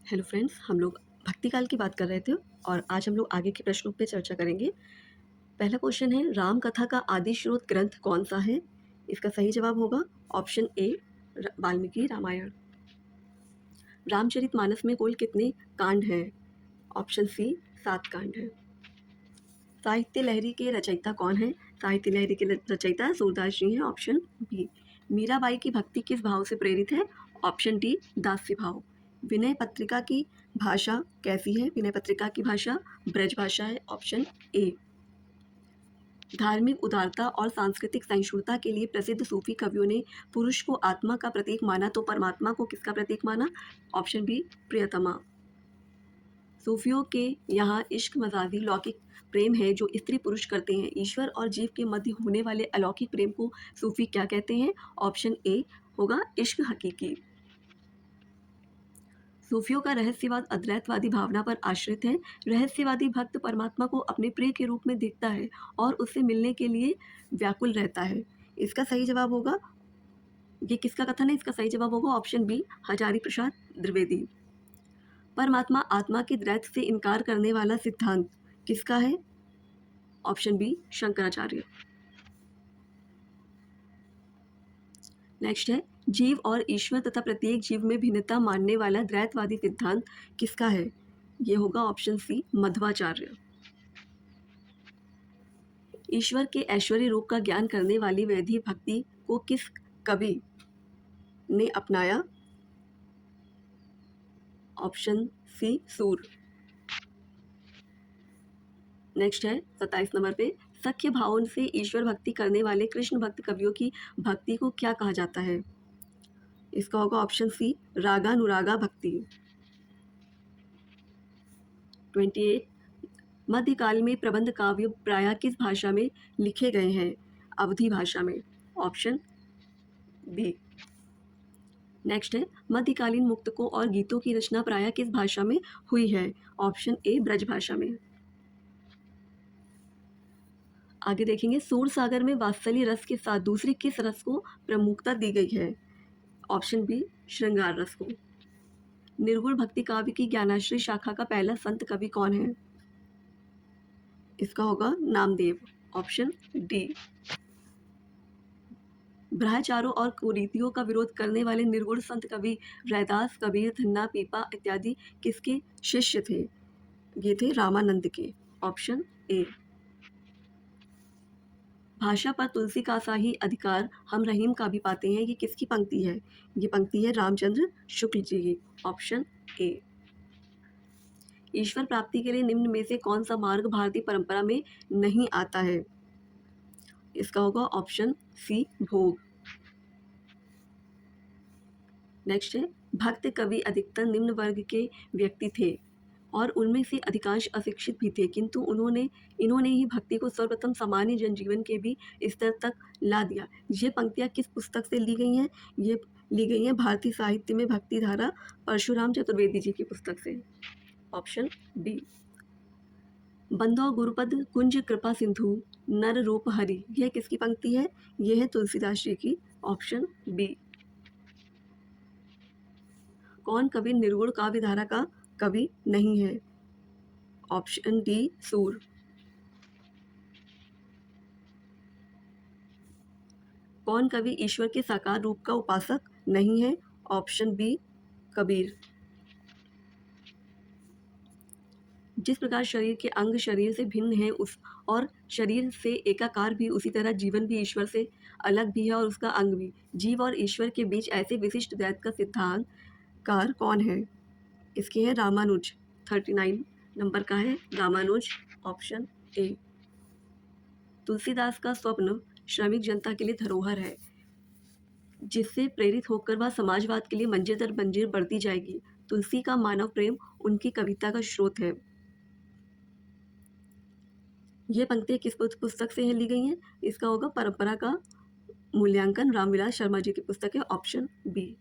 Hello friends, हम लोग भक्ति काल की बात कर रहे थे और आज हम लोग आगे के प्रश्नों पे चर्चा करेंगे। पहला क्वेश्चन है, राम कथा का आदि स्रोत ग्रंथ कौन सा है? इसका सही जवाब होगा ऑप्शन ए, वाल्मीकि रामायण। रामचरितमानस में कुल कितने कांड हैं? ऑप्शन सी, 7 कांड हैं। साहित्य लहरी के रचयिता कौन है? साहित्य लहरी के रचयिता सूरदास जी हैं। Option B. मीराबाई की भक्ति किस भाव से प्रेरित है? ऑप्शन डी, दास्य भाव। विनय पत्रिका की भाषा कैसी है? विनय पत्रिका की भाषा ब्रज भाषा है। Option A. धार्मिक उदारता और सांस्कृतिक सहिष्णुता के लिए प्रसिद्ध सूफी कवियों ने पुरुष को आत्मा का प्रतीक माना तो परमात्मा को किसका प्रतीक माना? ऑप्शन बी, प्रियतमा। सूफियों के यहाँ इश्क मजाजी लौकिक प्रेम है जो स्त्री पुरुष करते हैं। ईश्वर और जीव के मध्य होने वाले अलौकिक प्रेम को सूफी क्या कहते हैं? ऑप्शन ए होगा इश्क हकीकी। सूफियों का रहस्यवाद अद्वैतवादी भावना पर आश्रित है। रहस्यवादी भक्त परमात्मा को अपने प्रिय के रूप में देखता है और उससे मिलने के लिए व्याकुल रहता है। इसका सही जवाब होगा, ये किसका कथन है? इसका सही जवाब होगा ऑप्शन बी, हजारी प्रसाद द्विवेदी। परमात्मा आत्मा के द्वैत से इनकार करने वाला सिद्धांत किसका है? Option B, Shankaracharya. नेक्स्ट है, जीव और ईश्वर तथा प्रत्येक जीव में भिन्नता मानने वाला द्वैतवादी सिद्धांत किसका है? ये होगा ऑप्शन सी, मध्वाचार्य। ईश्वर के ऐश्वर्य रूप का ज्ञान करने वाली वैधि भक्ति को किस कवि ने अपनाया? ऑप्शन सी, सूर। नेक्स्ट है 27 नंबर पे, सख्य भावन से ईश्वर भक्ति करने वाले कृष्ण भक्त कवियों की भक्ति को क्या कहा जाता है? इसका होगा ऑप्शन सी, रागानुरागा भक्ति। 28, मध्यकाल में प्रबंध काव्य प्रायः किस भाषा में लिखे गए हैं? अवधी भाषा में। Option B. नेक्स्ट है, मध्यकालीन मुक्तकों और गीतों की रचना प्रायः किस भाषा में हुई है? ऑप्शन ए, ब्रज भाषा में। आगे देखेंगे, सूर सागर में वात्सल्य रस के साथ दूसरी किस रस को प्रमुखता दी गई है? ऑप्शन बी, श्रृंगार रस को। निर्गुण भक्ति काव्य की ज्ञानाश्रय शाखा का पहला संत कवि कौन है? इसका होगा नामदेव। Option D. ब्रह्मचारों और कुरीतियों का विरोध करने वाले निर्गुण संत कवि रैदास, कबीर, धन्ना, पीपा इत्यादि किसके शिष्य थे? ये थे रामानंद के। Option A. भाषा पर तुलसी का सा ही अधिकार हम रहीम का भी पाते हैं, ये किसकी पंक्ति है? ये पंक्ति है रामचंद्र शुक्ल जी की। Option A. ईश्वर प्राप्ति के लिए निम्न में से कौन सा मार्ग भारतीय परंपरा में नहीं आता है? इसका होगा ऑप्शन सी, भोग। नेक्स्ट है, भक्त कवि अधिकतर निम्न वर्ग के व्यक्ति थे और उनमें से अधिकांश अशिक्षित भी थे, किंतु इन्होंने ही भक्ति को सर्वप्रथम सामान्य जनजीवन के भी स्तर तक ला दिया। ये पंक्तियाँ किस पुस्तक से ली गई हैं? ये ली गई हैं भारतीय साहित्य में भक्ति धारा परशुराम चतुर्वेदी जी की पुस्तक से। Option B. बंदो गुरुपद कुंज कृपा सिंधु नर रूप हरि, यह किसकी पंक्ति है? यह है तुलसीदास जी की। Option B. कौन कवि निर्गुण काव्य धारा का कवि नहीं है? ऑप्शन डी, सूर। कौन कवि ईश्वर के साकार रूप का उपासक नहीं है? Option B, Kabir. जिस प्रकार शरीर के अंग शरीर से भिन्न है उस और शरीर से एकाकार भी, उसी तरह जीवन भी ईश्वर से अलग भी है और उसका अंग भी। जीव और ईश्वर के बीच ऐसे विशिष्ट द्वैत का सिद्धांतकार कौन है? इसके हैं रामानुज। 39 नंबर का है रामानुज। Option A. तुलसीदास का स्वप्न श्रमिक जनता के लिए धरोहर है, जिससे प्रेरित होकर वह समाजवाद के लिए मंजिल दर मंजिल बढ़ती जाएगी। तुलसी का मानव प्रेम उनकी कविता का स्रोत है। ये पंक्तियाँ किस पुस्तक से ली गई हैं? इसका होगा परंपरा का मूल्यांकन, रामविलास शर्मा जी की पुस्तक है। Option B.